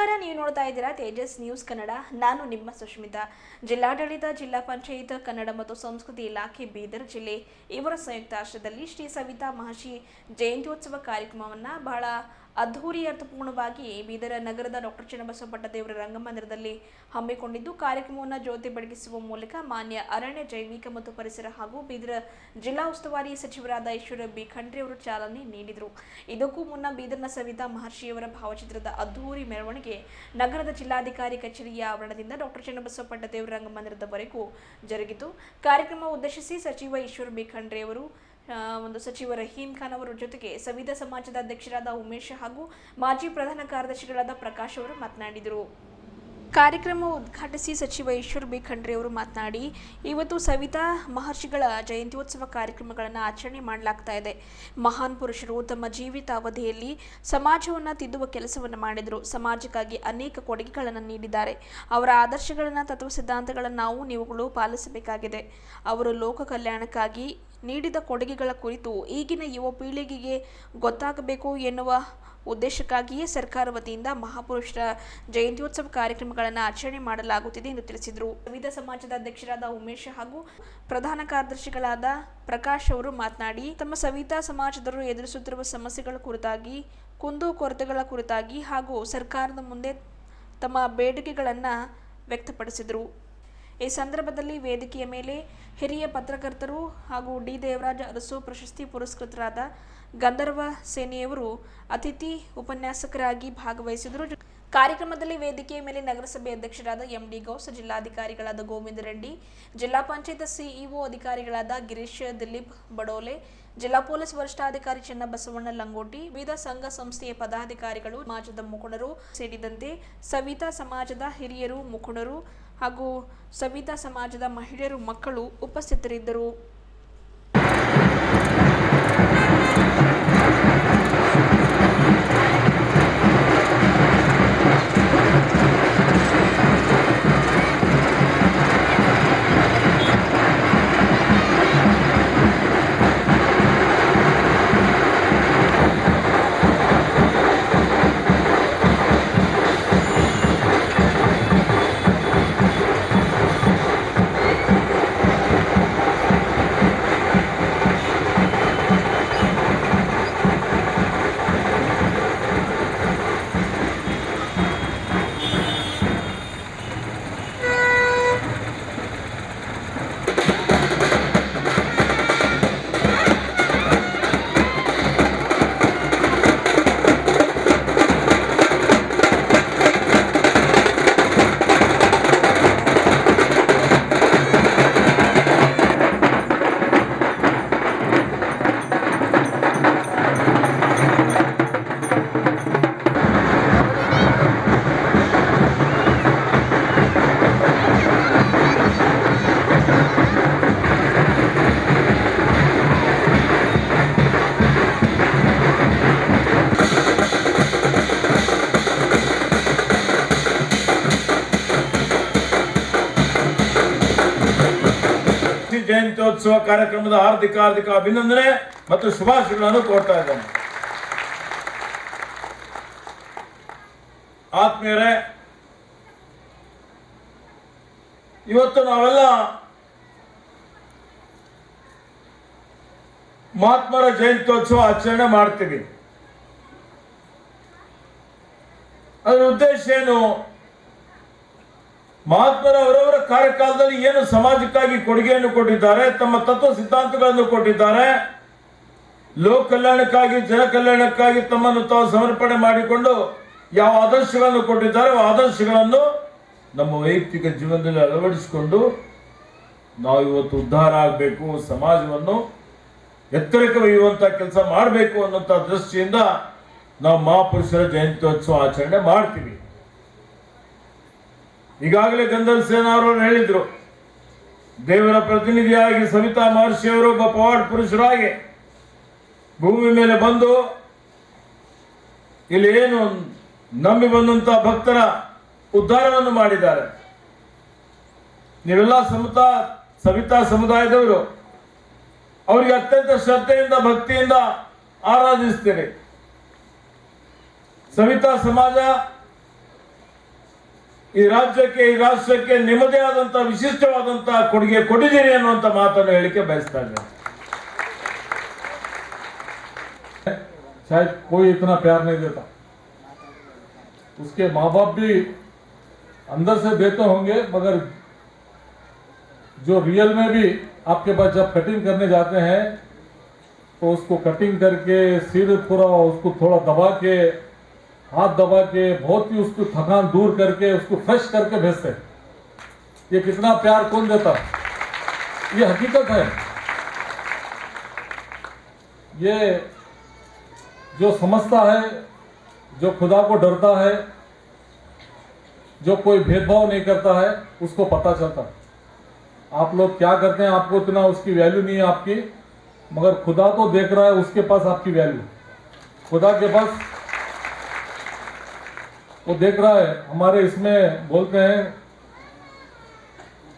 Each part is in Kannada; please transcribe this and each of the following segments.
ನಮಸ್ಕಾರ, ನೀವು ನೋಡ್ತಾ ಇದ್ದೀರಾ ತೇಜಸ್ ನ್ಯೂಸ್ ಕನ್ನಡ. ನಾನು ನಿಮ್ಮ ಸುಷ್ಮಿತಾ. ಜಿಲ್ಲಾಡಳಿತ, ಜಿಲ್ಲಾ ಪಂಚಾಯತ್, ಕನ್ನಡ ಮತ್ತು ಸಂಸ್ಕೃತಿ ಇಲಾಖೆ ಬೀದರ್ ಜಿಲ್ಲೆ ಇವರ ಸಂಯುಕ್ತಾಶ್ರಯದಲ್ಲಿ ಶ್ರೀ ಸವಿತಾ ಮಹರ್ಷಿ ಜಯಂತ್ಯೋತ್ಸವ ಕಾರ್ಯಕ್ರಮವನ್ನು ಬಹಳ ಅದ್ಧೂರಿ ಅರ್ಥಪೂರ್ಣವಾಗಿ ಬೀದರ ನಗರದ ಡಾಕ್ಟರ್ ಚನ್ನಬಸವ ಪಟ್ಟದೇವರ ರಂಗಮಂದಿರದಲ್ಲಿ ಹಮ್ಮಿಕೊಂಡಿದ್ದು, ಕಾರ್ಯಕ್ರಮವನ್ನು ಜ್ಯೋತಿ ಬೆಳಗಿಸುವ ಮೂಲಕ ಮಾನ್ಯ ಅರಣ್ಯ, ಜೈವಿಕ ಮತ್ತು ಪರಿಸರ ಹಾಗೂ ಬೀದರ ಜಿಲ್ಲಾ ಉಸ್ತುವಾರಿ ಸಚಿವರಾದ ಈಶ್ವರ ಬಿ ಖಂಡ್ರೆ ಅವರು ಚಾಲನೆ ನೀಡಿದರು. ಇದಕ್ಕೂ ಮುನ್ನ ಬೀದರ್ನ ಸವಿತಾ ಮಹರ್ಷಿಯವರ ಭಾವಚಿತ್ರದ ಅದ್ಧೂರಿ ಮೆರವಣಿಗೆ ನಗರದ ಜಿಲ್ಲಾಧಿಕಾರಿ ಕಚೇರಿಯ ಆವರಣದಿಂದ ಡಾಕ್ಟರ್ ಚನ್ನಬಸವ ಪಟ್ಟದೇವರ ರಂಗಮಂದಿರದವರೆಗೂ ಜರುಗಿತು. ಕಾರ್ಯಕ್ರಮ ಉದ್ದೇಶಿಸಿ ಸಚಿವ ಈಶ್ವರ ಬಿ ಖಂಡ್ರೆ ಅವರು ಸಚಿವ ರಹೀಂ ಖಾನ್ ಅವರ ಜೊತೆಗೆ ಸವಿತಾ ಸಮಾಜದ ಅಧ್ಯಕ್ಷರಾದ ಉಮೇಶ್ ಹಾಗೂ ಮಾಜಿ ಪ್ರಧಾನ ಕಾರ್ಯದರ್ಶಿಗಳಾದ ಪ್ರಕಾಶ್ ಅವರು ಮಾತನಾಡಿದರು. ಕಾರ್ಯಕ್ರಮ ಉದ್ಘಾಟಿಸಿ ಸಚಿವ ಈಶ್ವರ ಬಿ ಖಂಡ್ರೆ ಅವರು ಮಾತನಾಡಿ, ಇವತ್ತು ಸವಿತಾ ಮಹರ್ಷಿಗಳ ಜಯಂತ್ಯೋತ್ಸವ ಕಾರ್ಯಕ್ರಮಗಳನ್ನು ಆಚರಣೆ ಮಾಡಲಾಗ್ತಾ ಇದೆ. ಮಹಾನ್ ಪುರುಷರು ತಮ್ಮ ಜೀವಿತಾವಧಿಯಲ್ಲಿ ಸಮಾಜವನ್ನು ತಿದ್ದುವ ಕೆಲಸವನ್ನು ಮಾಡಿದರು. ಸಮಾಜಕ್ಕಾಗಿ ಅನೇಕ ಕೊಡುಗೆಗಳನ್ನು ನೀಡಿದ್ದಾರೆ. ಅವರ ಆದರ್ಶಗಳನ್ನು, ತತ್ವ ಸಿದ್ಧಾಂತಗಳನ್ನು ನೀವುಗಳು ಪಾಲಿಸಬೇಕಾಗಿದೆ. ಅವರು ಲೋಕ ಕಲ್ಯಾಣಕ್ಕಾಗಿ ನೀಡಿದ ಕೊಡುಗೆಗಳ ಕುರಿತು ಈಗಿನ ಯುವ ಪೀಳಿಗೆಗೆ ಗೊತ್ತಾಗಬೇಕು ಎನ್ನುವ ಉದ್ದೇಶಕ್ಕಾಗಿಯೇ ಸರ್ಕಾರ ವತಿಯಿಂದ ಮಹಾಪುರುಷರ ಜಯಂತ್ಯೋತ್ಸವ ಕಾರ್ಯಕ್ರಮಗಳನ್ನು ಆಚರಣೆ ಮಾಡಲಾಗುತ್ತಿದೆ ಎಂದು ತಿಳಿಸಿದರು. ವಿವಿಧ ಸಮಾಜದ ಅಧ್ಯಕ್ಷರಾದ ಉಮೇಶ್ ಹಾಗೂ ಪ್ರಧಾನ ಕಾರ್ಯದರ್ಶಿಗಳಾದ ಪ್ರಕಾಶ್ ಅವರು ಮಾತನಾಡಿ, ತಮ್ಮ ಸವಿತಾ ಸಮಾಜದವರು ಎದುರಿಸುತ್ತಿರುವ ಸಮಸ್ಯೆಗಳ ಕುರಿತಾಗಿ, ಕುಂದುಕೊರತೆಗಳ ಕುರಿತಾಗಿ ಹಾಗೂ ಸರ್ಕಾರದ ಮುಂದೆ ತಮ್ಮ ಬೇಡಿಕೆಗಳನ್ನು ವ್ಯಕ್ತಪಡಿಸಿದರು. ಈ ಸಂದರ್ಭದಲ್ಲಿ ವೇದಿಕೆಯ ಮೇಲೆ ಹಿರಿಯ ಪತ್ರಕರ್ತರು ಹಾಗೂ ಡಿ ದೇವರಾಜ ಅರಸು ಪ್ರಶಸ್ತಿ ಪುರಸ್ಕೃತರಾದ ಗಂಧರ್ವ ಸೇನೆಯವರು ಅತಿಥಿ ಉಪನ್ಯಾಸಕರಾಗಿ ಭಾಗವಹಿಸಿದರು. ಕಾರ್ಯಕ್ರಮದಲ್ಲಿ ವೇದಿಕೆಯ ಮೇಲೆ ನಗರಸಭೆ ಅಧ್ಯಕ್ಷರಾದ ಎಂಡಿ ಗೌಸ್, ಜಿಲ್ಲಾಧಿಕಾರಿಗಳಾದ ಗೋವಿಂದ ರೆಡ್ಡಿ, ಜಿಲ್ಲಾ ಪಂಚಾಯತ್ ಸಿಇಒ ಅಧಿಕಾರಿಗಳಾದ ಗಿರೀಶ್ ದಿಲೀಪ್ ಬಡೋಲೆ, ಜಿಲ್ಲಾ ಪೊಲೀಸ್ ವರಿಷ್ಠಾಧಿಕಾರಿ ಚನ್ನಬಸವಣ್ಣ ಲಂಗೋಟಿ, ವಿವಿಧ ಸಂಘ ಸಂಸ್ಥೆಯ ಪದಾಧಿಕಾರಿಗಳು, ಸಮಾಜದ ಮುಖಂಡರು ಸೇರಿದಂತೆ ಸವಿತಾ ಸಮಾಜದ ಹಿರಿಯರು, ಮುಖಂಡರು ಹಾಗೂ ಸವಿತಾ ಸಮಾಜದ ಮಹಿಳೆಯರು, ಮಕ್ಕಳು ಉಪಸ್ಥಿತರಿದ್ದರು. ಜಯಂತ್ಯೋತ್ಸವ ಕಾರ್ಯಕ್ರಮದ ಹಾರ್ದಿಕ ಅಭಿನಂದನೆ ಮತ್ತು ಶುಭಾಶಯಗಳನ್ನು ಕೋರ್ತಾ ಇದ್ದೇನೆ. ಆತ್ಮೀಯರೇ, ಇವತ್ತು ನಾವೆಲ್ಲ ಮಹಾತ್ಮರ ಜಯಂತ್ಯೋತ್ಸವ ಆಚರಣೆ ಮಾಡ್ತೀವಿ. ಅದರ ಉದ್ದೇಶ ಏನು? ಮಹಾತ್ಮರ ಅವರವರ ಕಾರ್ಯಕಾಲದಲ್ಲಿ ಏನು ಸಮಾಜಕ್ಕಾಗಿ ಕೊಡುಗೆಯನ್ನು ಕೊಟ್ಟಿದ್ದಾರೆ, ತಮ್ಮ ತತ್ವ ಸಿದ್ಧಾಂತಗಳನ್ನು ಕೊಟ್ಟಿದ್ದಾರೆ, ಲೋಕ ಕಲ್ಯಾಣಕ್ಕಾಗಿ, ಜನ ಕಲ್ಯಾಣಕ್ಕಾಗಿ ತಮ್ಮನ್ನು ತಾವು ಸಮರ್ಪಣೆ ಮಾಡಿಕೊಂಡು ಯಾವ ಆದರ್ಶಗಳನ್ನು ಕೊಟ್ಟಿದ್ದಾರೆ ಆ ಆದರ್ಶಗಳನ್ನು ನಮ್ಮ ವೈಯಕ್ತಿಕ ಜೀವನದಲ್ಲಿ ಅಳವಡಿಸಿಕೊಂಡು ನಾವು ಇವತ್ತು ಉದ್ಧಾರ ಆಗಬೇಕು, ಸಮಾಜವನ್ನು ಎತ್ತರಕ್ಕೆ ಒಯ್ಯುವಂಥ ಕೆಲಸ ಮಾಡಬೇಕು ಅನ್ನೋಂಥ ದೃಷ್ಟಿಯಿಂದ ನಾವು ಮಹಾಪುರುಷರ ಜಯಂತ್ಯೋತ್ಸವ ಆಚರಣೆ ಮಾಡ್ತೀವಿ. ಈಗಾಗಲೇ ಗಂಧರ್ವ ಸೇನಾ ಅವರು ಹೇಳಿದ್ರು, ದೇವರ ಪ್ರತಿನಿಧಿಯಾಗಿ ಸವಿತಾ ಮಹರ್ಷಿಯವರು ಒಬ್ಬ ಪವಾಡ ಪುರುಷರಾಗಿ ಭೂಮಿ ಮೇಲೆ ಬಂದು ಇಲ್ಲಿ ಏನು ನಂಬಿ ಬಂದಂತ ಭಕ್ತರ ಉದ್ಧಾರವನ್ನು ಮಾಡಿದ್ದಾರೆ. ನೀವೆಲ್ಲ ಸವಿತಾ ಸಮುದಾಯದವರು ಅವರಿಗೆ ಅತ್ಯಂತ ಶ್ರದ್ಧೆಯಿಂದ, ಭಕ್ತಿಯಿಂದ ಆರಾಧಿಸ್ತೀರಿ. ಸವಿತಾ ಸಮಾಜ ಈ ರಾಜ್ಯಕ್ಕೆ ಈ ರಾಷ್ಟ್ರಕ್ಕೆ ನಿಮ್ಮದೇ ಆದಂತಹ ವಿಶಿಷ್ಟವಾದಂತಹ ಕೊಡುಗೆ ಕೊಟ್ಟಿದ್ದೀರಿ ಅನ್ನುವಂಥ ಮಾತನ್ನು ಹೇಳಿಕೆ ಬಯಸ್ತಾ ಇದ್ದೇನೆ. शायद कोई इतना प्यार नहीं देता, उसके माँ बाप भी अंदर से देते होंगे, मगर जो रियल में भी आपके पास जब कटिंग करने जाते हैं तो उसको कटिंग करके सिर पूरा उसको थोड़ा दबा के, हाथ दबा के, बहुत ही उसको थकान दूर करके उसको फ्रेश करके भेजते हैं। ये कितना प्यार कौन देता? ये हकीकत है। ये जो समझता है, जो खुदा को डरता है, जो कोई भेदभाव नहीं करता है, उसको पता चलता है। आप लोग क्या करते हैं, आपको इतना उसकी वैल्यू नहीं है आपकी, मगर खुदा तो देख रहा है, उसके पास आपकी वैल्यू, खुदा के पास वो देख रहा है। हमारे इसमें बोलते हैं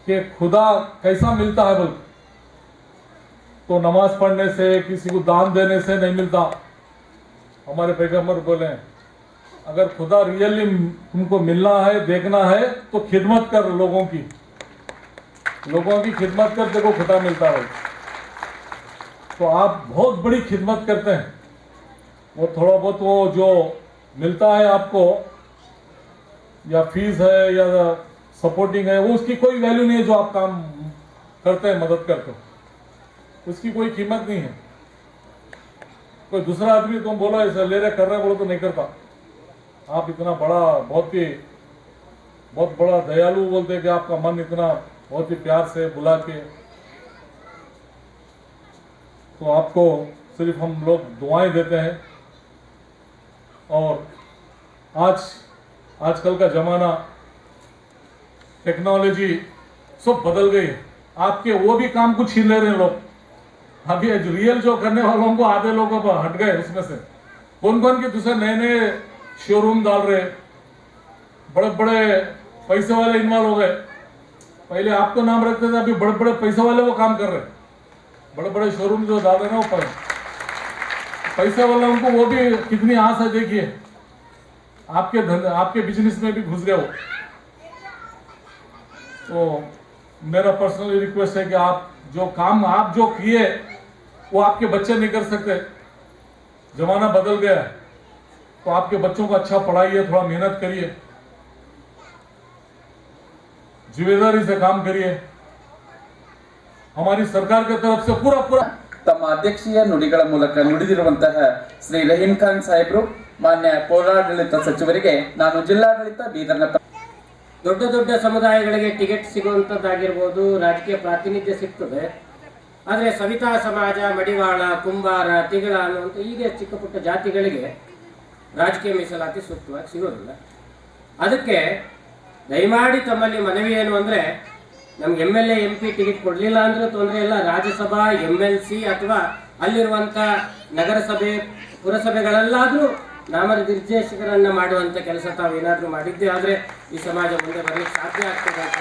कि खुदा कैसा मिलता है बोल, तो नमाज पढ़ने से, किसी को दान देने से नहीं मिलता। हमारे पैगंबर बोले हैं, अगर खुदा रियली तुमको मिलना है, देखना है, तो खिदमत कर, लोगों की खिदमत कर, देखो खुदा मिलता है। तो आप बहुत बड़ी खिदमत करते हैं। वो थोड़ा बहुत वो जो मिलता है आपको, या फीस है या सपोर्टिंग है, वो उसकी कोई वैल्यू नहीं है। जो आप काम करते हैं, मदद करते हो, उसकी कोई कीमत नहीं है। कोई दूसरा आदमी तुम बोलो ऐसा ले रहे कर रहे बोलो तो नहीं करता। आप इतना बड़ा, बहुत बड़ा दयालु बोलते हैं कि आपका मन इतना बहुत ही प्यार से बुला के, तो आपको सिर्फ हम लोग दुआएं देते हैं। और आजकल का जमाना, टेक्नोलॉजी सब बदल गई है। आपके वो भी काम को छीन ले रहे हैं लोग। अभी रियल जो करने वालों को आधे लोगों पर हट गए। उसमें से कौन के दूसरे नए नए शोरूम डाल रहे, बड़े बड़े पैसे वाले इन्वॉल्व हो गए। पहले आपको नाम रखते थे, अभी बड़े बड़े पैसे वाले वो काम कर रहे। बड़े बड़े शोरूम जो डाल रहे ना, वो पैसे वालों को वो भी कितनी आस है। देखिए आपके बिजनेस में भी घुस गए वो। तो मेरा पर्सनल रिक्वेस्ट है कि आप जो किए वो आपके बच्चे नहीं कर सकते। जमाना बदल गया है, तो आपके बच्चों को अच्छा पढ़ाइए, थोड़ा मेहनत करिए, जिम्मेदारी से काम करिए। हमारी सरकार की तरफ से पूरा ತಮ್ಮ ಅಧ್ಯಕ್ಷೀಯ ನುಡಿಗಳ ಮೂಲಕ ನುಡಿದಿರುವಂತಹ ಶ್ರೀ ರಹೀಂ ಖಾನ್ ಸಾಹೇಬ್ರು, ಮಾನ್ಯ ಪೌರಾಡಳಿತ ಸಚಿವರಿಗೆ ನಾನು ಜಿಲ್ಲಾಡಳಿತ ಬೀದರ್ನ ದೊಡ್ಡ ದೊಡ್ಡ ಸಮುದಾಯಗಳಿಗೆ ಟಿಕೆಟ್ ಸಿಗುವಂಥದ್ದಾಗಿರ್ಬೋದು, ರಾಜಕೀಯ ಪ್ರಾತಿನಿಧ್ಯ ಸಿಗ್ತದೆ. ಆದರೆ ಸವಿತಾ ಸಮಾಜ, ಮಡಿವಾಳ, ಕುಂಬಾರ, ತಿಗಳ ಅನ್ನುವಂಥ ಈಗ ಚಿಕ್ಕ ಪುಟ್ಟ ಜಾತಿಗಳಿಗೆ ರಾಜಕೀಯ ಮೀಸಲಾತಿ ಸೂಕ್ತವಾಗಿ ಸಿಗೋದಿಲ್ಲ. ಅದಕ್ಕೆ ದಯಮಾಡಿ ತಮ್ಮಲ್ಲಿ ಮನವಿ ಏನು ಅಂದರೆ, ನಮ್ಗೆ MLA MP ಟಿಕೆಟ್ ಕೊಡಲಿಲ್ಲ ಅಂದ್ರೆ ತೊಂದರೆ ಇಲ್ಲ, ರಾಜ್ಯಸಭಾ, MLC ಅಥವಾ ಅಲ್ಲಿರುವಂಥ ನಗರಸಭೆ, ಪುರಸಭೆಗಳಲ್ಲಾದರೂ ನಾಮನಿರ್ದೇಶಕರನ್ನು ಮಾಡುವಂಥ ಕೆಲಸ ತಾವೇನಾದರೂ ಮಾಡಿದ್ದೆ ಆದರೆ ಈ ಸಮಾಜ ಮುಂದೆ ಬರಲಿಕ್ಕೆ ಸಾಧ್ಯ ಆಗ್ತದೆ ಅಂತ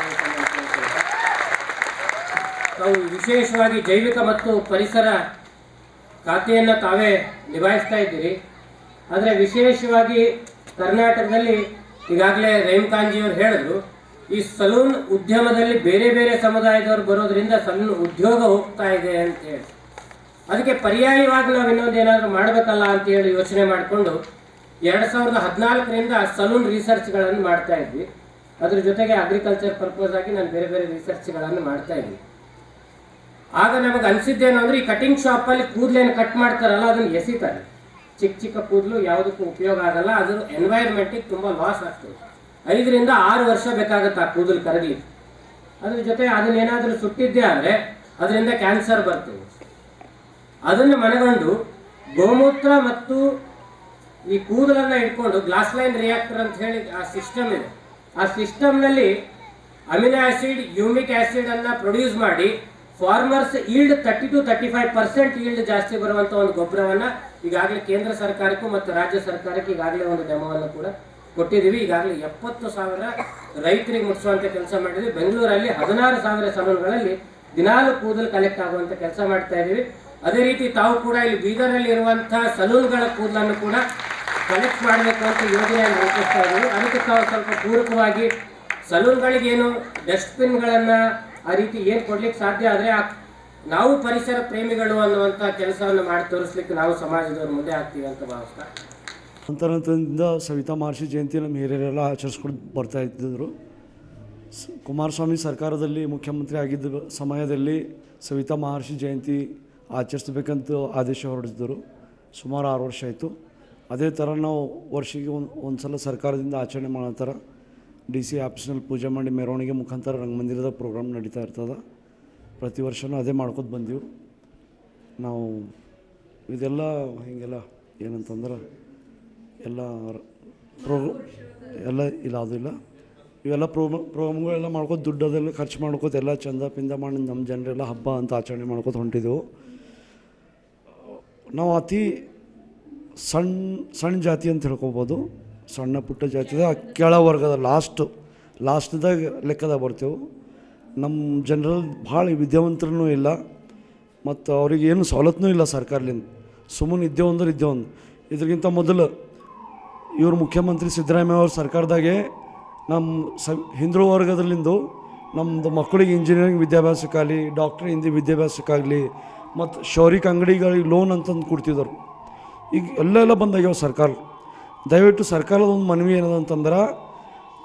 ತಾವು ವಿಶೇಷವಾಗಿ ಜೈವಿಕ ಮತ್ತು ಪರಿಸರ ಖಾತೆಯನ್ನು ತಾವೇ ನಿಭಾಯಿಸ್ತಾ ಇದ್ದೀರಿ. ಆದರೆ ವಿಶೇಷವಾಗಿ ಕರ್ನಾಟಕದಲ್ಲಿ ಈಗಾಗಲೇ ರಹೀಂ ಖಾನ್ಜಿಯವರು ಹೇಳಿದ್ರು, ಈ ಸಲೂನ್ ಉದ್ಯಮದಲ್ಲಿ ಬೇರೆ ಬೇರೆ ಸಮುದಾಯದವರು ಬರೋದ್ರಿಂದ ಸಲೂನ್ ಉದ್ಯೋಗ ಹೋಗ್ತಾ ಇದೆ ಅಂತ ಹೇಳಿ, ಅದಕ್ಕೆ ಪರ್ಯಾಯವಾಗಿ ನಾವು ಇನ್ನೊಂದು ಏನಾದರೂ ಮಾಡಬೇಕಲ್ಲ ಅಂತ ಹೇಳಿ ಯೋಚನೆ ಮಾಡಿಕೊಂಡು 2014ರಿಂದ ಸಲೂನ್ ರಿಸರ್ಚ್ಗಳನ್ನು ಮಾಡ್ತಾ ಇದ್ವಿ. ಅದ್ರ ಜೊತೆಗೆ ಅಗ್ರಿಕಲ್ಚರ್ ಪರ್ಪಸ್ ಆಗಿ ನಾನು ಬೇರೆ ಬೇರೆ ರಿಸರ್ಚ್ಗಳನ್ನು ಮಾಡ್ತಾ ಇದ್ವಿ. ಆಗ ನಮಗೆ ಅನಿಸಿದ್ದೇನು ಅಂದರೆ, ಈ ಕಟಿಂಗ್ ಶಾಪಲ್ಲಿ ಕೂದಲೇನು ಕಟ್ ಮಾಡ್ತಾರಲ್ಲ ಅದನ್ನು ಎಸಿತಾರೆ. ಚಿಕ್ಕ ಚಿಕ್ಕ ಕೂದಲು ಯಾವುದಕ್ಕೂ ಉಪಯೋಗ ಆಗಲ್ಲ, ಅದ್ರ ಎನ್ವೈರ್ಮೆಂಟಿಗೆ ತುಂಬ ಲಾಸ್ ಆಗ್ತದೆ. 5 ರಿಂದ 6 ವರ್ಷ ಬೇಕಾಗುತ್ತೆ ಆ ಕೂದಲು ಕರಗಲಿ. ಅದ್ರ ಜೊತೆ ಅದನ್ನೇನಾದರೂ ಸುಟ್ಟಿದ್ದೆ ಆದರೆ ಅದರಿಂದ ಕ್ಯಾನ್ಸರ್ ಬರ್ತದೆ. ಅದನ್ನು ಮನಗಂಡು ಗೋಮೂತ್ರ ಮತ್ತು ಈ ಕೂದಲನ್ನು ಇಟ್ಕೊಂಡು ಗ್ಲಾಸ್ ಲೈನ್ ರಿಯಾಕ್ಟರ್ ಅಂತ ಹೇಳಿ ಆ ಸಿಸ್ಟಮ್ ಇದೆ. ಆ ಸಿಸ್ಟಮ್ನಲ್ಲಿ ಅಮಿನೋ ಆಸಿಡ್, ಯೂಮಿಕ್ ಆಸಿಡ್ ಅನ್ನು ಪ್ರೊಡ್ಯೂಸ್ ಮಾಡಿ ಫಾರ್ಮರ್ಸ್ ಈಲ್ಡ್ 30 to 35% ಈಲ್ಡ್ ಜಾಸ್ತಿ ಬರುವಂಥ ಒಂದು ಗೊಬ್ಬರವನ್ನು ಈಗಾಗಲೇ ಕೇಂದ್ರ ಸರ್ಕಾರಕ್ಕೂ ಮತ್ತು ರಾಜ್ಯ ಸರ್ಕಾರಕ್ಕೆ ಈಗಾಗಲೇ ಒಂದು ಡೆಮೋವನ್ನು ಕೂಡ ಕೊಟ್ಟಿದ್ದೀವಿ. ಈಗಾಗಲೇ 70,000 ರೈತರಿಗೆ ಮುಟ್ಟಿಸುವಂಥ ಕೆಲಸ ಮಾಡಿದ್ವಿ. ಬೆಂಗಳೂರಲ್ಲಿ 16,000 ಸಲೂನ್ಗಳಲ್ಲಿ ದಿನಾಲು ಕೂದಲು ಕಲೆಕ್ಟ್ ಆಗುವಂಥ ಕೆಲಸ ಮಾಡ್ತಾ ಇದ್ದೀವಿ. ಅದೇ ರೀತಿ ತಾವು ಕೂಡ ಇಲ್ಲಿ ಬೀದರಲ್ಲಿ ಇರುವಂಥ ಸಲೂನ್ಗಳ ಕೂದಲನ್ನು ಕೂಡ ಕಲೆಕ್ಟ್ ಮಾಡಬೇಕು ಅಂತ ಯೋಜನೆಯನ್ನು ರೂಪಿಸ್ತಾ ಇದ್ದೀವಿ. ಅದಕ್ಕೆ ತಾವು ಸ್ವಲ್ಪ ಪೂರಕವಾಗಿ ಸಲೂನ್ಗಳಿಗೇನು ಡಸ್ಟ್ಬಿನ್ಗಳನ್ನು ಆ ರೀತಿ ಏನು ಕೊಡ್ಲಿಕ್ಕೆ ಸಾಧ್ಯ ಆದರೆ ನಾವು ಪರಿಸರ ಪ್ರೇಮಿಗಳು ಅನ್ನುವಂಥ ಕೆಲಸವನ್ನು ಮಾಡಿ ತೋರಿಸ್ಲಿಕ್ಕೆ ನಾವು ಸಮಾಜದವ್ರ ಮುಂದೆ ಆಗ್ತೀವಿ ಅಂತ ಭಾವಿಸ್ತಾ ಅಂತರಂತದಿಂದ ಸವಿತಾ ಮಹರ್ಷಿ ಜಯಂತಿ ನಮ್ಮ ಹಿರಿಯರೆಲ್ಲ ಆಚರಿಸ್ಕೊಂಡು ಬರ್ತಾ ಇದ್ದರು. ಕುಮಾರಸ್ವಾಮಿ ಸರ್ಕಾರದಲ್ಲಿ ಮುಖ್ಯಮಂತ್ರಿ ಆಗಿದ್ದ ಸಮಯದಲ್ಲಿ ಸವಿತಾ ಮಹರ್ಷಿ ಜಯಂತಿ ಆಚರಿಸ್ಬೇಕಂತ ಆದೇಶ ಹೊರಡಿಸಿದರು. ಸುಮಾರು 6 ವರ್ಷ ಆಯಿತು. ಅದೇ ಥರ ನಾವು ವರ್ಷಿಗೆ ಒಂದು ಸಲ ಸರ್ಕಾರದಿಂದ ಆಚರಣೆ ಮಾಡೋ ಥರ DC ಆಫೀಸ್ನಲ್ಲಿ ಪೂಜೆ ಮಾಡಿ ಮೆರವಣಿಗೆ ಮುಖಾಂತರ ರಂಗಮಂದಿರದ ಪ್ರೋಗ್ರಾಮ್ ನಡೀತಾ ಇರ್ತದೆ. ಪ್ರತಿ ವರ್ಷವೂ ಅದೇ ಮಾಡ್ಕೊತ ಬಂದೀವಿ ನಾವು. ಇದೆಲ್ಲ ಹೀಗೆಲ್ಲ ಏನಂತಂದ್ರೆ ಎಲ್ಲ ಎಲ್ಲ ಇಲ್ಲ ಅದಿಲ್ಲ, ಇವೆಲ್ಲ ಪ್ರೋಗ್ರಾಮ್ಗಳೆಲ್ಲ ಮಾಡ್ಕೊತ ದುಡ್ಡು ಅದೆಲ್ಲ ಖರ್ಚು ಮಾಡ್ಕೋತ ಎಲ್ಲ ಚಂದ ಪಿಂದ ಮಾಡಿ ನಮ್ಮ ಜನರೆಲ್ಲ ಹಬ್ಬ ಅಂತ ಆಚರಣೆ ಮಾಡ್ಕೊತ ಹೊಂಟಿದ್ದೆವು. ನಾವು ಅತಿ ಸಣ್ಣ ಜಾತಿ ಅಂತ ಹೇಳ್ಕೊಬೋದು. ಸಣ್ಣ ಪುಟ್ಟ ಜಾತಿದ ಕೆಳ ವರ್ಗದ ಲಾಸ್ಟ್ದಾಗ ಲೆಕ್ಕದಾಗ ಬರ್ತೇವೆ. ನಮ್ಮ ಜನರಲ್ಲಿ ಭಾಳ ವಿದ್ಯಾವಂತರೂ ಇಲ್ಲ ಮತ್ತು ಅವ್ರಿಗೆ ಏನು ಸವಲತ್ತೂ ಇಲ್ಲ ಸರ್ಕಾರದಿಂದ. ಸುಮ್ಮನೆ ಇದ್ದೇವೆ ಅಂದ್ರೆ ಇದ್ರಿಗಿಂತ ಮೊದಲು ಇವರು ಮುಖ್ಯಮಂತ್ರಿ ಸಿದ್ದರಾಮಯ್ಯ ಅವ್ರ ಸರ್ಕಾರದಾಗೆ ನಮ್ಮ ಹಿಂದುಳಿದ ವರ್ಗದಲ್ಲಿಂದು ನಮ್ಮದು ಮಕ್ಕಳಿಗೆ ಇಂಜಿನಿಯರಿಂಗ್ ವಿದ್ಯಾಭ್ಯಾಸಕ್ಕಾಗಲಿ, ಡಾಕ್ಟ್ರ್ ಹಿಂದಿ ವಿದ್ಯಾಭ್ಯಾಸಕ್ಕಾಗಲಿ ಮತ್ತು ಶೌರಿಕ ಅಂಗಡಿಗಳಿಗೆ ಲೋನ್ ಅಂತಂದು ಕೊಡ್ತಿದ್ದರು. ಈಗ ಎಲ್ಲ ಬಂದಾಗ್ಯಾವ ಸರ್ಕಾರ. ದಯವಿಟ್ಟು ಸರ್ಕಾರದ ಒಂದು ಮನವಿ ಏನದಂತಂದ್ರೆ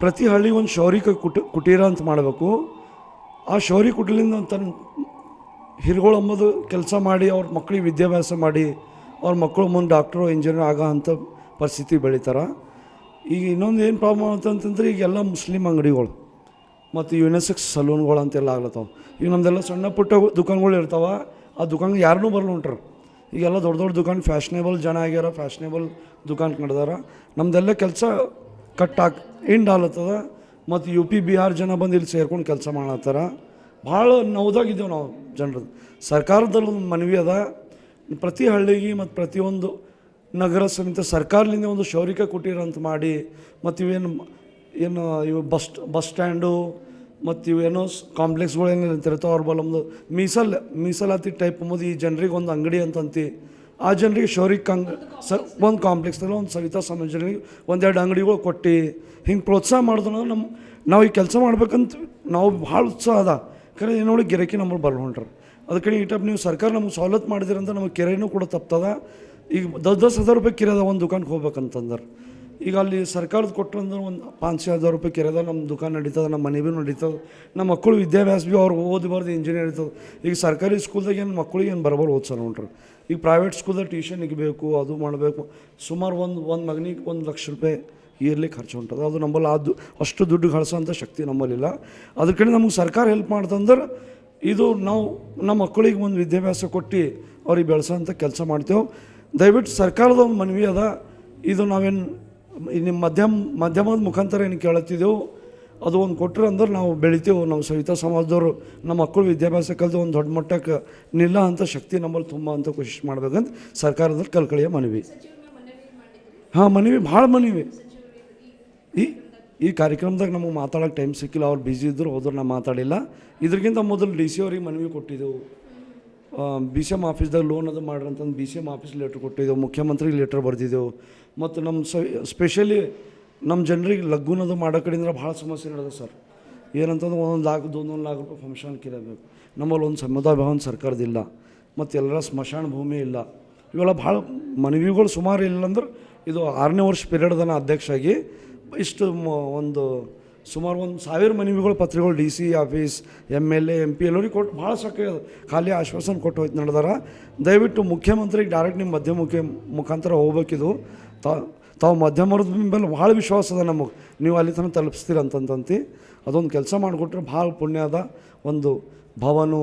ಪ್ರತಿ ಹಳ್ಳಿಗೆ ಒಂದು ಶೌರಿಕ ಕುಟೀರ ಅಂತ ಮಾಡಬೇಕು. ಆ ಶೌರಿ ಕುಟೀರದಿಂದ ತನ್ನ ಹಿರುಗಳು ಅಂಬೋದು ಕೆಲಸ ಮಾಡಿ ಅವ್ರ ಮಕ್ಕಳಿಗೆ ವಿದ್ಯಾಭ್ಯಾಸ ಮಾಡಿ ಅವ್ರ ಮಕ್ಕಳು ಮುಂದೆ ಡಾಕ್ಟ್ರು ಇಂಜಿನಿಯರ್ ಆಗೋ ಅಂಥ ಪರಿಸ್ಥಿತಿ ಬೆಳೀತಾರೆ. ಈಗ ಇನ್ನೊಂದು ಏನು ಪ್ರಾಬ್ಲಮ್ ಅಂತಂತಂದ್ರೆ ಈಗೆಲ್ಲ ಮುಸ್ಲಿಮ್ ಅಂಗಡಿಗಳು ಮತ್ತು ಯುನೆಸೆಕ್ಸ್ ಸಲೂನ್ಗಳು ಅಂತೆಲ್ಲ ಆಗ್ಲತ್ತವೆ. ಈಗ ನಮ್ಮದೆಲ್ಲ ಸಣ್ಣ ಪುಟ್ಟ ದುಕಾನ್ಗಳು ಇರ್ತಾವೆ. ಆ ದುಕಾನ್ಗೆ ಯಾರನ್ನೂ ಬರಲ್ಲ ಹೊಂಟ್ರು. ಈಗೆಲ್ಲ ದೊಡ್ಡ ದುಕಾನ್ ಫ್ಯಾಷನೇಬಲ್ ಜನ ಆಗ್ಯಾರ, ಫ್ಯಾಷನೇಬಲ್ ದುಕಾನ್ ನಡೆದಾರ. ನಮ್ಮದೆಲ್ಲ ಕೆಲಸ ಎಂಡ್ ಆಗ್ಲತ್ತದ. ಮತ್ತು UP ಬಿಹಾರ್ ಜನ ಬಂದು ಇಲ್ಲಿ ಸೇರ್ಕೊಂಡು ಕೆಲಸ ಮಾಡತ್ತಾರ. ಭಾಳ ನೋವ್ದಾಗಿದ್ದೇವೆ ನಾವು ಜನರದ್ದು. ಸರ್ಕಾರದಲ್ಲಿ ಒಂದು ಮನವಿ ಅದ, ಪ್ರತಿ ಹಳ್ಳಿಗೆ ಮತ್ತು ಪ್ರತಿಯೊಂದು ನಗರ ಸಮಿತಿ ಸರ್ಕಾರದಿಂದ ಒಂದು ಶೌರಿಕ ಕುಟೀರ ಅಂತ ಮಾಡಿ ಮತ್ತು ಇವು ಬಸ್ ಸ್ಟ್ಯಾಂಡು ಮತ್ತು ಇವೇನೋ ಕಾಂಪ್ಲೆಕ್ಸ್ಗಳು ಏನೇನು ಅಂತಿರ್ತಾವೆ ಅವ್ರ ಬಲ್ಲ ಒಂದು ಮೀಸಲಾತಿ ಟೈಪ್ ಅಂಬೋದು ಈ ಜನರಿಗೆ ಒಂದು ಅಂಗಡಿ ಅಂತಂತಿ ಆ ಜನರಿಗೆ ಶೌರಿಕ ಒಂದು ಕಾಂಪ್ಲೆಕ್ಸ್ದಲ್ಲಿ ಒಂದು ಸವಿತಾ ಸಮಾಜ ಜನರಿಗೆ 1-2 ಅಂಗಡಿಗಳು ಕೊಟ್ಟು ಹಿಂಗೆ ಪ್ರೋತ್ಸಾಹ ಮಾಡಿದ್ರು ನಾವು ಈ ಕೆಲಸ ಮಾಡ್ಬೇಕಂತ ನಾವು ಭಾಳ ಉತ್ಸಾಹ ಅದ. ಖರೆ ಏನೋಳಿ ಗಿರಾಕಿ ನಮ್ಮಲ್ಲಿ ಬರ್ಕೊಂಡ್ರೆ ಅದಕ್ಕೆ ಈ ಟೈಪ್ ನೀವು ಸರ್ಕಾರ ನಮಗೆ ಸವಲತ್ತು ಮಾಡಿದಿರಂತ ನಮಗೆ ಕಿರಾಯಿನೂ ಕೂಡ ತಪ್ತದ. ಈಗ 10,000 ರೂಪಾಯಿ ಕಿರಾಯದ ಒಂದು ದುಕಾನ್ಗೆ ಹೋಗ್ಬೇಕಂತಂದ್ರೆ ಈಗ ಅಲ್ಲಿ ಸರ್ಕಾರದ ಕೊಟ್ಟರು ಅಂದ್ರೆ ಒಂದು 5,000 ರೂಪಾಯಿ ಕಿರಾಯದ ನಮ್ಮ ದುಕಾನ್ ನಡೀತದೆ, ನಮ್ಮ ಮನೆ ಭೀ ನಡೀತದೆ, ನಮ್ಮ ಮಕ್ಕಳು ವಿದ್ಯಾಭ್ಯಾಸ ಭೀ ಅವ್ರು ಓದಬಾರ್ದು ಇಂಜಿನಿಯರ್ ಇರ್ತದೆ. ಈಗ ಸರ್ಕಾರಿ ಸ್ಕೂಲ್ದಾಗ ಏನು ಮಕ್ಕಳಿಗೆ ಏನು ಬರಬಾರ್ದು ಓದ್ಸಲ್ಲ ನೋಡ್ರಿ. ಈಗ ಪ್ರೈವೇಟ್ ಸ್ಕೂಲ್ದಾಗ ಟ್ಯೂಷನ್ ಇಗಬೇಕು, ಅದು ಮಾಡಬೇಕು. ಸುಮಾರು ಒಂದು ಮಗನಿಗೆ 1 ಲಕ್ಷ ರೂಪಾಯಿ ಇಯರ್ಲಿ ಖರ್ಚು ಉಂಟದ. ಅದು ನಮ್ಮಲ್ಲಿ ಅಷ್ಟು ದುಡ್ಡು ಗಳಿಸೋಂಥ ಶಕ್ತಿ ನಮ್ಮಲ್ಲಿಲ್ಲ. ಅದ್ರ ಕಡೆ ನಮಗೆ ಸರ್ಕಾರ ಹೆಲ್ಪ್ ಮಾಡ್ತಂದ್ರೆ ಇದು ನಾವು ನಮ್ಮ ಮಕ್ಕಳಿಗೆ ಒಂದು ವಿದ್ಯಾಭ್ಯಾಸ ಕೊಟ್ಟು ಅವ್ರಿಗೆ ಬೆಳೆಸೋಂಥ ಕೆಲಸ ಮಾಡ್ತೇವೆ. ದಯವಿಟ್ಟು ಸರ್ಕಾರದ ಒಂದು ಮನವಿ ಅದ. ಇದು ನಾವೇನು ನಿಮ್ಮ ಮಾಧ್ಯಮದ ಮುಖಾಂತರ ಏನು ಕೇಳುತ್ತಿದ್ದೆವು ಅದು ಒಂದು ಕೊಟ್ಟರೆ ಅಂದ್ರೆ ನಾವು ಬೆಳಿತೇವೆ. ನಾವು ಸವಿತಾ ಸಮಾಜದವರು ನಮ್ಮ ಮಕ್ಕಳು ವಿದ್ಯಾಭ್ಯಾಸ ಕಲಿತು ಒಂದು ದೊಡ್ಡ ಮಟ್ಟಕ್ಕೆ ನಿಲ್ಲ ಅಂತ ಶಕ್ತಿ ನಮ್ಮಲ್ಲಿ ತುಂಬ ಅಂತ ಕೋಶಿಶ್ ಮಾಡ್ಬೇಕಂತ ಸರ್ಕಾರದಲ್ಲಿ ಕಳ್ಕಳಿಯ ಮನವಿ. ಹಾಂ, ಮನವಿ ಭಾಳ ಮನವಿ. ಈ ಕಾರ್ಯಕ್ರಮದಾಗ ನಮಗೆ ಮಾತಾಡೋಕ್ಕೆ ಟೈಮ್ ಸಿಕ್ಕಿಲ್ಲ, ಅವ್ರು ಬ್ಯುಸಿ ಇದ್ದರು, ಹೋದ್ರೆ ನಾವು ಮಾತಾಡಿಲ್ಲ. ಇದ್ರಿಗಿಂತ ಮೊದಲು DC ಅವ್ರಿಗೆ ಮನವಿ ಕೊಟ್ಟಿದ್ದೆವು. BCM ಆಫೀಸ್ದಾಗ ಲೋನ್ ಅದು ಮಾಡ್ರಿ ಅಂತಂದು BCM ಆಫೀಸ್ ಲೆಟ್ರ್ ಕೊಟ್ಟಿದ್ದೆವು, ಮುಖ್ಯಮಂತ್ರಿಗೆ ಲೆಟ್ರ್ ಬರೆದಿದ್ದೆವು. ಮತ್ತು ನಮ್ಮ ಸ್ಪೆಷಲಿ ನಮ್ಮ ಜನರಿಗೆ ಲಗ್ಗುನದು ಮಾಡೋ ಕಡೆಯಿಂದ ಭಾಳ ಸಮಸ್ಯೆ ನಡೆದ ಸರ್. ಏನಂತಂದ್ರೆ 1 ಲಾಖ 2 ಲಾಖ ರೂಪಾಯಿ ಫಂಕ್ಷನ್ ಕಿರಬೇಕು. ನಮ್ಮಲ್ಲಿ ಒಂದು ಸಮುದಾಯ ಭವನ ಸರ್ಕಾರದಿಲ್ಲ ಮತ್ತು ಎಲ್ಲರ ಸ್ಮಶಾನ ಭೂಮಿ ಇಲ್ಲ. ಇವೆಲ್ಲ ಭಾಳ ಮನವಿಗಳು ಸುಮಾರು ಇಲ್ಲಂದ್ರೆ ಇದು 6ನೇ ವರ್ಷ ಪೀರಿಯಡ್ದನ ಅಧ್ಯಕ್ಷ ಆಗಿ ಇಷ್ಟು ಒಂದು ಸುಮಾರು 1,000 ಮನವಿಗಳು ಪತ್ರಿಕೆಗಳು DC ಆಫೀಸ್ MLA MP ಎಲ್ಲರಿಗೆ ಕೊಟ್ಟು ಭಾಳ ಸಾಕು ಖಾಲಿ ಆಶ್ವಾಸನೆ ಕೊಟ್ಟು ಹೋಯ್ತು ನಡೆದಾರ. ದಯವಿಟ್ಟು ಮುಖ್ಯಮಂತ್ರಿಗೆ ಡೈರೆಕ್ಟ್ ನಿಮ್ಮ ಮುಖಾಂತರ ಹೋಗ್ಬೇಕಿದು. ತಾವು ಮಧ್ಯಮರದ ಮೇಲೆ ಭಾಳ ವಿಶ್ವಾಸ ಅದ ನಮಗೆ, ನೀವು ಅಲ್ಲಿ ತನಕ ತಲುಪಿಸ್ತೀರ ಅಂತಂತಿ. ಅದೊಂದು ಕೆಲಸ ಮಾಡಿಕೊಟ್ರೆ ಭಾಳ ಪುಣ್ಯ ಅದ. ಒಂದು ಭವನು,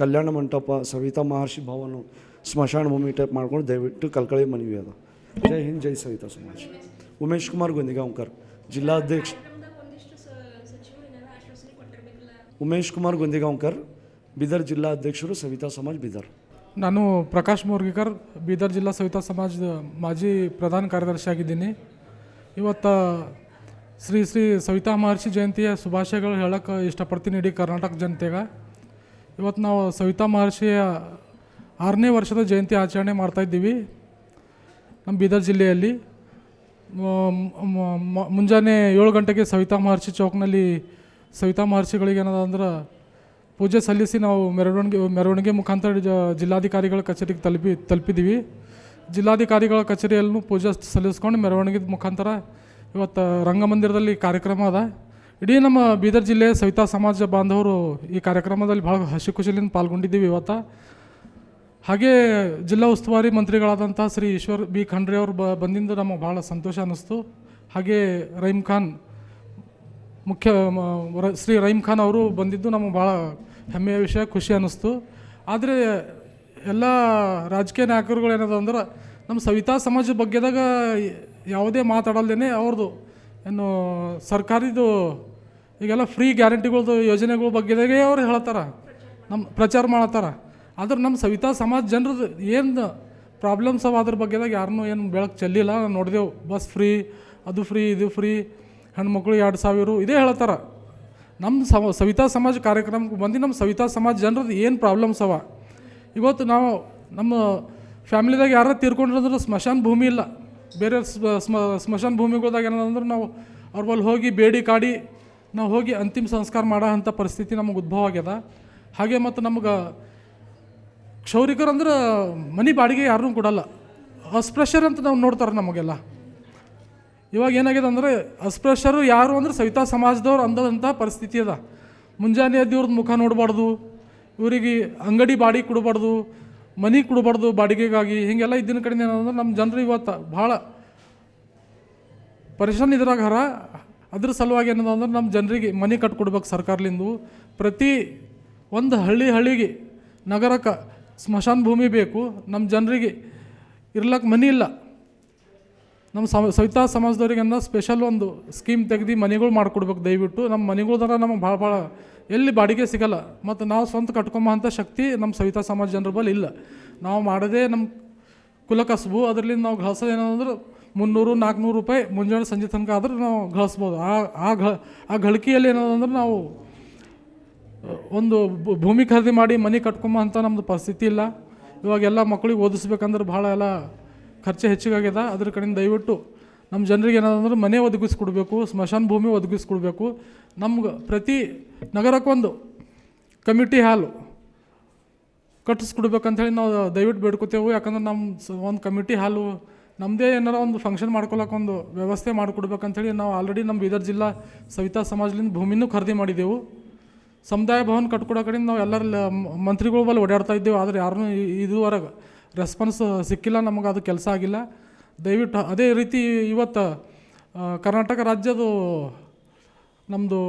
ಕಲ್ಯಾಣ ಮಂಟಪ, ಸವಿತಾ ಮಹರ್ಷಿ ಭವನು, ಸ್ಮಶಾನ ಭೂಮಿ ಟೈಪ್ ಮಾಡ್ಕೊಂಡು ದಯವಿಟ್ಟು ಕಲ್ಕಳಿ ಮನವಿ ಅದ. ಜೈ ಹಿಂದ್, ಜೈ ಸವಿತಾ ಸಮಾಜ. ಉಮೇಶ್ ಕುಮಾರ್ ಗೊಂದಿಗಾಂವ್ಕರ್, ಜಿಲ್ಲಾಧ್ಯಕ್ಷ. ಉಮೇಶ್ ಕುಮಾರ್ ಗೊಂದಿಗಾಂವ್ಕರ್, ಬೀದರ್ ಜಿಲ್ಲಾಧ್ಯಕ್ಷರು, ಸವಿತಾ ಸಮಾಜ್ ಬೀದರ್. ನಾನು ಪ್ರಕಾಶ್ ಮೋರ್ಗಿಕರ್, ಬೀದರ್ ಜಿಲ್ಲಾ ಸವಿತಾ ಸಮಾಜದ ಮಾಜಿ ಪ್ರಧಾನ ಕಾರ್ಯದರ್ಶಿ ಆಗಿದ್ದೀನಿ. ಇವತ್ತು ಶ್ರೀ ಸವಿತಾ ಮಹರ್ಷಿ ಜಯಂತಿಯ ಶುಭಾಶಯಗಳು ಹೇಳೋಕ್ಕೆ ಇಷ್ಟಪಡ್ತೀನಿ ಇಡೀ ಕರ್ನಾಟಕ ಜನತೆಗೆ. ಇವತ್ತು ನಾವು ಸವಿತಾ ಮಹರ್ಷಿಯ 6ನೇ ವರ್ಷದ ಜಯಂತಿ ಆಚರಣೆ ಮಾಡ್ತಾಯಿದ್ದೀವಿ ನಮ್ಮ ಬೀದರ್ ಜಿಲ್ಲೆಯಲ್ಲಿ. ಮುಂಜಾನೆ 7 ಗಂಟೆಗೆ ಸವಿತಾ ಮಹರ್ಷಿ ಚೌಕ್ನಲ್ಲಿ ಸವಿತಾ ಮಹರ್ಷಿಗಳಿಗೆ ಏನದ ಅಂದ್ರೆ ಪೂಜೆ ಸಲ್ಲಿಸಿ ನಾವು ಮೆರವಣಿಗೆ ಮುಖಾಂತರ ಜಿಲ್ಲಾಧಿಕಾರಿಗಳ ಕಚೇರಿಗೆ ತಲುಪಿದ್ದೀವಿ. ಜಿಲ್ಲಾಧಿಕಾರಿಗಳ ಕಚೇರಿಯಲ್ಲೂ ಪೂಜೆ ಸಲ್ಲಿಸ್ಕೊಂಡು ಮೆರವಣಿಗೆ ಮುಖಾಂತರ ಇವತ್ತು ರಂಗಮಂದಿರದಲ್ಲಿ ಕಾರ್ಯಕ್ರಮ ಅದ. ಇಡೀ ನಮ್ಮ ಬೀದರ್ ಜಿಲ್ಲೆಯ ಸವಿತಾ ಸಮಾಜ ಬಾಂಧವರು ಈ ಕಾರ್ಯಕ್ರಮದಲ್ಲಿ ಭಾಳ ಹಸಿ ಖುಷಿಯಿಂದ ಪಾಲ್ಗೊಂಡಿದ್ದೀವಿ ಇವತ್ತು. ಹಾಗೇ ಜಿಲ್ಲಾ ಉಸ್ತುವಾರಿ ಮಂತ್ರಿಗಳಾದಂಥ ಶ್ರೀ ಈಶ್ವರ್ ಬಿ ಖಂಡ್ರೆ ಅವರು ಬಂದಿಂದ ನಮಗೆ ಭಾಳ ಸಂತೋಷ ಅನ್ನಿಸ್ತು. ಹಾಗೇ ರಹೀಮ್ ಖಾನ್ ಶ್ರೀ ರಹೀಮ್ ಖಾನ್ ಅವರು ಬಂದಿದ್ದು ನಮಗೆ ಭಾಳ ಹೆಮ್ಮೆಯ ವಿಷಯ, ಖುಷಿ ಅನ್ನಿಸ್ತು. ಆದರೆ ಎಲ್ಲ ರಾಜಕೀಯ ನಾಯಕರುಗಳು ಏನದ ಅಂದ್ರೆ ನಮ್ಮ ಸವಿತಾ ಸಮಾಜದ ಬಗ್ಗೆದಾಗ ಯಾವುದೇ ಮಾತಾಡಲ್ದೇ ಅವ್ರದ್ದು ಏನು ಸರ್ಕಾರಿದು ಈಗೆಲ್ಲ ಫ್ರೀ ಗ್ಯಾರಂಟಿಗಳದ್ದು ಯೋಜನೆಗಳ ಬಗ್ಗೆದಾಗೆ ಅವ್ರು ಹೇಳ್ತಾರೆ, ನಮ್ಮ ಪ್ರಚಾರ ಮಾಡತ್ತಾರ. ಆದ್ರೆ ನಮ್ಮ ಸವಿತಾ ಸಮಾಜ ಜನರದ್ದು ಏನು ಪ್ರಾಬ್ಲಮ್ಸ್ ಅವ ಅದ್ರ ಬಗ್ಗೆದಾಗ ಯಾರನ್ನೂ ಏನು ಬೆಳಕು ಚೆಲ್ಲಿಲ್ಲ. ನೋಡಿದೆವು, ಬಸ್ ಫ್ರೀ, ಅದು ಫ್ರೀ, ಇದು ಫ್ರೀ, ಹೆಣ್ಮಕ್ಳು 2,000 ಇದೇ ಹೇಳ್ತಾರೆ. ನಮ್ಮ ಸವಿತಾ ಸಮಾಜ ಕಾರ್ಯಕ್ರಮಕ್ಕೆ ಬಂದು ನಮ್ಮ ಸವಿತಾ ಸಮಾಜ ಜನರದ್ದು ಏನು ಪ್ರಾಬ್ಲಮ್ಸ್ ಅವ. ಇವತ್ತು ನಾವು ನಮ್ಮ ಫ್ಯಾಮಿಲಿದಾಗ ಯಾರು ತೀರ್ಕೊಂಡಿರೋದ್ರೆ ಸ್ಮಶಾನ ಭೂಮಿ ಇಲ್ಲ. ಬೇರೆ ಸ್ಮಶಾನ ಭೂಮಿಗಳ್ದಾಗ ಏನಂದ್ರೆ ನಾವು ಅವ್ರ ಬಲ್ಲಿ ಹೋಗಿ ಬೇಡಿ ಕಾಡಿ ನಾವು ಹೋಗಿ ಅಂತಿಮ ಸಂಸ್ಕಾರ ಮಾಡೋ ಅಂಥ ಪರಿಸ್ಥಿತಿ ನಮಗೆ ಉದ್ಭವ ಆಗ್ಯದ. ಹಾಗೆ ಮತ್ತು ನಮ್ಗೆ ಕ್ಷೌರಿಕರು ಅಂದ್ರೆ ಮನೆ ಬಾಡಿಗೆ ಯಾರನ್ನೂ ಕೊಡಲ್ಲ, ಅಸ್ಪೃಶ್ಯರು ಅಂತ ನಾವು ನೋಡ್ತಾರೆ ನಮಗೆಲ್ಲ. ಇವಾಗ ಏನಾಗಿದೆ ಅಂದರೆ ಅಸ್ಪೃಶ್ಯರು ಯಾರು ಅಂದ್ರೆ ಸವಿತಾ ಸಮಾಜದವ್ರು ಅಂದಂಥ ಪರಿಸ್ಥಿತಿ ಅದ. ಮುಂಜಾನೆ ಎದ್ದು ಇವ್ರದ್ದು ಮುಖ ನೋಡಬಾರ್ದು, ಇವರಿಗೆ ಅಂಗಡಿ ಬಾಡಿಗೆ ಕೊಡಬಾರ್ದು, ಮನೆ ಕೊಡಬಾರ್ದು ಬಾಡಿಗೆಗಾಗಿ, ಹೀಗೆಲ್ಲ ಇದ್ದಿನ ಕಡೆಯಿಂದ ಏನಂದ್ರೆ ನಮ್ಮ ಜನರು ಇವತ್ತು ಭಾಳ ಪರಿಶಾನ್ ಇದ್ರಾಗ ಹರ. ಅದ್ರ ಸಲುವಾಗಿ ಏನಂದ್ರೆ ನಮ್ಮ ಜನರಿಗೆ ಮನೆ ಕಟ್ಕೊಡ್ಬೇಕು ಸರ್ಕಾರಲಿಂದು. ಪ್ರತಿ ಒಂದು ಹಳ್ಳಿಗೆ ನಗರಕ್ಕೆ ಸ್ಮಶಾನ ಭೂಮಿ ಬೇಕು. ನಮ್ಮ ಜನರಿಗೆ ಇರ್ಲಕ್ಕೆ ಮನೆ ಇಲ್ಲ. ನಮ್ಮ ಸವಿತಾ ಸಮಾಜದವ್ರಿಗೆ ಸ್ಪೆಷಲ್ ಒಂದು ಸ್ಕೀಮ್ ತೆಗೆದು ಮನೆಗಳು ಮಾಡಿಕೊಡ್ಬೇಕು ದಯವಿಟ್ಟು. ನಮ್ಮ ಮನೆಗಳ್ದಾರ ನಮಗೆ ಭಾಳ ಎಲ್ಲಿ ಬಾಡಿಗೆ ಸಿಗಲ್ಲ. ಮತ್ತು ನಾವು ಸ್ವಂತ ಕಟ್ಕೊಂಬ ಅಂಥ ಶಕ್ತಿ ನಮ್ಮ ಸವಿತಾ ಸಮಾಜ ಜನರ ಬಳಿ ಇಲ್ಲ. ನಾವು ಮಾಡೋದೇ ನಮ್ಮ ಕುಲಕಸಬು. ಅದರಿಂದ ನಾವು ಗಳಿಸೋದು ಏನಂದ್ರೆ 300-400 ರೂಪಾಯಿ ಮುಂಜಾನೆ ಸಂಜೆ ತನಕ ಆದ್ರೆ ನಾವು ಗಳಿಸ್ಬೋದು. ಆ ಗಳಿಕೆಯಲ್ಲಿ ಏನಂದ್ರೆ ನಾವು ಒಂದು ಭೂಮಿ ಖರೀದಿ ಮಾಡಿ ಮನೆ ಕಟ್ಕೊಂಬ ಅಂತ ನಮ್ಮದು ಪರಿಸ್ಥಿತಿ ಇಲ್ಲ. ಇವಾಗೆಲ್ಲ ಮಕ್ಕಳಿಗೆ ಓದಿಸ್ಬೇಕಂದ್ರೆ ಭಾಳ ಎಲ್ಲ ಖರ್ಚು ಹೆಚ್ಚಿಗಾಗ್ಯದ. ಅದ್ರ ಕಡೆಯಿಂದ ದಯವಿಟ್ಟು ನಮ್ಮ ಜನರಿಗೆ ಏನಂದ್ರೆ ಮನೆ ಒದಗಿಸ್ಕೊಡ್ಬೇಕು, ಸ್ಮಶಾನ ಭೂಮಿ ಒದಗಿಸ್ಕೊಡ್ಬೇಕು. ನಮ್ಗೆ ಪ್ರತಿ ನಗರಕ್ಕೊಂದು ಕಮ್ಯುನಿಟಿ ಹಾಲು ಕಟ್ಟಿಸ್ಕೊಡ್ಬೇಕಂಥೇಳಿ ನಾವು ದಯವಿಟ್ಟು ಬೇಡ್ಕೋತೇವೆ. ಯಾಕಂದ್ರೆ ನಮ್ಮ ಒಂದು ಕಮ್ಯುನಿಟಿ ಹಾಲು ನಮ್ಮದೇ ಏನಾರ ಒಂದು ಫಂಕ್ಷನ್ ಮಾಡ್ಕೊಳಕ್ಕೆ ಒಂದು ವ್ಯವಸ್ಥೆ ಮಾಡಿಕೊಡ್ಬೇಕಂಥೇಳಿ ನಾವು ಆಲ್ರೆಡಿ ನಮ್ಮ ಬೀದರ್ ಜಿಲ್ಲಾ ಸವಿತಾ ಸಮಾಜದಿಂದ ಭೂಮಿನೂ ಖರೀದಿ ಮಾಡಿದ್ದೆವು. ಸಮುದಾಯ ಭವನ ಕಟ್ಕೊಡೋ ಕಡೆಯಿಂದ ನಾವು ಎಲ್ಲರ ಮಂತ್ರಿಗಳ ಬಳಿ ಓಡಾಡ್ತಾ ಇದ್ದೇವೆ. ಆದರೆ ಯಾರನ್ನೂ ಇದುವರೆಗೆ ರೆಸ್ಪಾನ್ಸ್ ಸಿಕ್ಕಿಲ್ಲ, ನಮಗೆ ಅದು ಕೆಲಸ ಆಗಿಲ್ಲ. ದಯವಿಟ್ಟು ಅದೇ ರೀತಿ ಇವತ್ತು ಕರ್ನಾಟಕ ರಾಜ್ಯದ ನಮ್ಮದು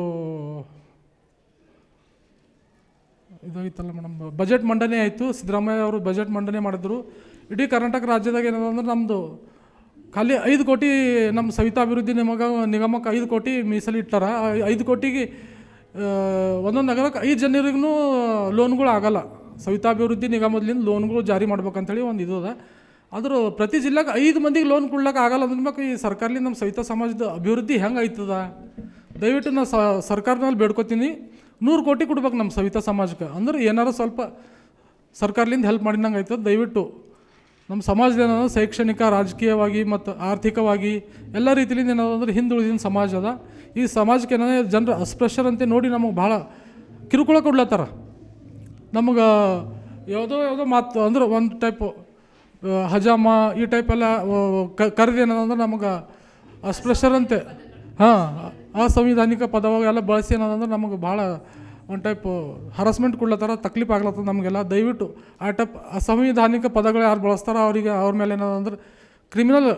ಇದಾಗಿತ್ತಲ್ಲ ಮೇಡಮ್, ಬಜೆಟ್ ಮಂಡನೆ ಆಯಿತು. ಸಿದ್ದರಾಮಯ್ಯ ಅವರು ಬಜೆಟ್ ಮಂಡನೆ ಮಾಡಿದ್ರು. ಇಡೀ ಕರ್ನಾಟಕ ರಾಜ್ಯದಾಗ ಏನಂದ್ರೆ ನಮ್ಮದು ಖಾಲಿ 5 ಕೋಟಿ ನಮ್ಮ ಸವಿತಾ ಅಭಿವೃದ್ಧಿ ನಿಗಮಕ್ಕೆ 5 ಕೋಟಿ ಮೀಸಲಿಟ್ಟಾರ. 5 ಕೋಟಿಗೆ ಒಂದೊಂದು ನಗರಕ್ಕೆ 5 ಜನರಿಗೂ ಲೋನ್ಗಳು ಆಗಲ್ಲ. ಸವಿತಾಭಿವೃದ್ಧಿ ನಿಗಮದಿಂದ ಲೋನ್ಗಳು ಜಾರಿ ಮಾಡ್ಬೇಕಂತೇಳಿ ಒಂದು ಇದು ಅದ. ಆದರೂ ಪ್ರತಿ ಜಿಲ್ಲೆಗೆ 5 ಮಂದಿಗೆ ಲೋನ್ ಕೊಡ್ಲಿಕ್ಕೆ ಆಗಲ್ಲ ಅಂದ್ಬೇಕು. ಈ ಸರ್ಕಾರದಿಂದ ನಮ್ಮ ಸವಿತಾ ಸಮಾಜದ ಅಭಿವೃದ್ಧಿ ಹೆಂಗೆ ಆಯ್ತದ? ದಯವಿಟ್ಟು ನಾನು ಸರ್ಕಾರದಲ್ಲಿ ಬೇಡ್ಕೊತೀನಿ, 100 ಕೋಟಿ ಕೊಡ್ಬೇಕು ನಮ್ಮ ಸವಿತಾ ಸಮಾಜಕ್ಕೆ. ಅಂದ್ರೆ ಏನಾರು ಸ್ವಲ್ಪ ಸರ್ಕಾರದಿಂದ ಹೆಲ್ಪ್ ಮಾಡಿದಂಗೆ ಆಯ್ತದೆ. ದಯವಿಟ್ಟು ನಮ್ಮ ಸಮಾಜದ ಏನಂದ್ರೆ ಶೈಕ್ಷಣಿಕ, ರಾಜಕೀಯವಾಗಿ ಮತ್ತು ಆರ್ಥಿಕವಾಗಿ ಎಲ್ಲ ರೀತಿಯಿಂದ ಏನಾದ್ರೆ ಹಿಂದುಳಿದಿನ ಸಮಾಜ ಅದ. ಈ ಸಮಾಜಕ್ಕೆ ಏನಾದ್ರೆ ಜನರು ಅಸ್ಪೃಶ್ಯರಂತೆ ನೋಡಿ ನಮಗೆ ಭಾಳ ಕಿರುಕುಳ ಕೊಡ್ಲತ್ತಾರ. ನಮಗೆ ಯಾವುದೋ ಮಾತು ಅಂದ್ರೆ ಒಂದು ಟೈಪು ಹಜಾಮ ಈ ಟೈಪೆಲ್ಲ ಕರೆದು ಏನಂದ್ರೆ ನಮಗೆ ಅಸ್ಪೃಶ್ಯರಂತೆ ಅಸಂವಿಧಾನಿಕ ಪದವಾಗೆಲ್ಲ ಬಳಸಿ ಏನಂದ್ರೆ ನಮಗೆ ಭಾಳ ಒಂದು ಟೈಪ್ ಹರಾಸ್ಮೆಂಟ್ ಕೊಡ್ಲತ್ತಾರ, ತಕ್ಲೀಫ್ ಆಗ್ಲತ್ತದ ನಮಗೆಲ್ಲ. ದಯವಿಟ್ಟು ಆ ಟೈಪ್ ಅಸಂವಿಧಾನಿಕ ಪದಗಳು ಯಾರು ಬಳಸ್ತಾರೋ ಅವರಿಗೆ ಅವ್ರ ಮೇಲೆ ಏನಂದ್ರೆ ಕ್ರಿಮಿನಲ್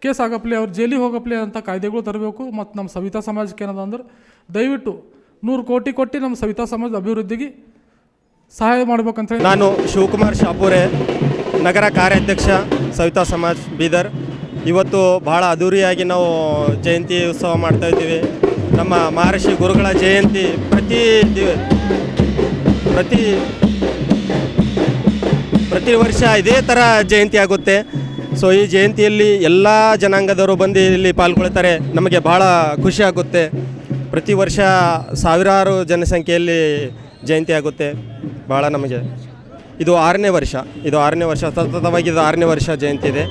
ಕೇಸ್ ಆಗಪ್ಲೆ, ಅವ್ರು ಜೈಲಿಗೆ ಹೋಗಪ್ಲೆ ಅಂತ ಕಾಯ್ದೆಗಳು ತರಬೇಕು. ಮತ್ತು ನಮ್ಮ ಸವಿತಾ ಸಮಾಜಕ್ಕೆ ಏನದ ದಯವಿಟ್ಟು 100 ಕೋಟಿ ಕೊಟ್ಟು ನಮ್ಮ ಸವಿತಾ ಸಮಾಜದ ಅಭಿವೃದ್ಧಿಗೆ ಸಹಾಯ ಮಾಡ್ಬೇಕಂತ. ನಾನು ಶಿವಕುಮಾರ್ ಶಾಪೂರೆ, ನಗರ ಕಾರ್ಯಾಧ್ಯಕ್ಷ ಸವಿತಾ ಸಮಾಜ್ ಬೀದರ್. ಇವತ್ತು ಭಾಳ ಅದ್ಧೂರಿಯಾಗಿ ನಾವು ಜಯಂತಿ ಉತ್ಸವ ಮಾಡ್ತಾಯಿದ್ದೀವಿ. ನಮ್ಮ ಮಹರ್ಷಿ ಗುರುಗಳ ಜಯಂತಿ ಪ್ರತಿ ವರ್ಷ ಇದೇ ಥರ ಜಯಂತಿ ಆಗುತ್ತೆ. ಸೊ ಈ ಜಯಂತಿಯಲ್ಲಿ ಎಲ್ಲ ಜನಾಂಗದವರು ಬಂದು ಇಲ್ಲಿ ಪಾಲ್ಗೊಳ್ತಾರೆ. ನಮಗೆ ಭಾಳ ಖುಷಿ ಆಗುತ್ತೆ. ಪ್ರತಿ ವರ್ಷ ಸಾವಿರಾರು ಜನಸಂಖ್ಯೆಯಲ್ಲಿ ಜಯಂತಿ ಆಗುತ್ತೆ. ಭಾಳ ನಮಗೆ ಇದು 6ನೇ ವರ್ಷ, ಸತತವಾಗಿ ಇದು 6ನೇ ವರ್ಷ ಜಯಂತಿ ಇದೆ.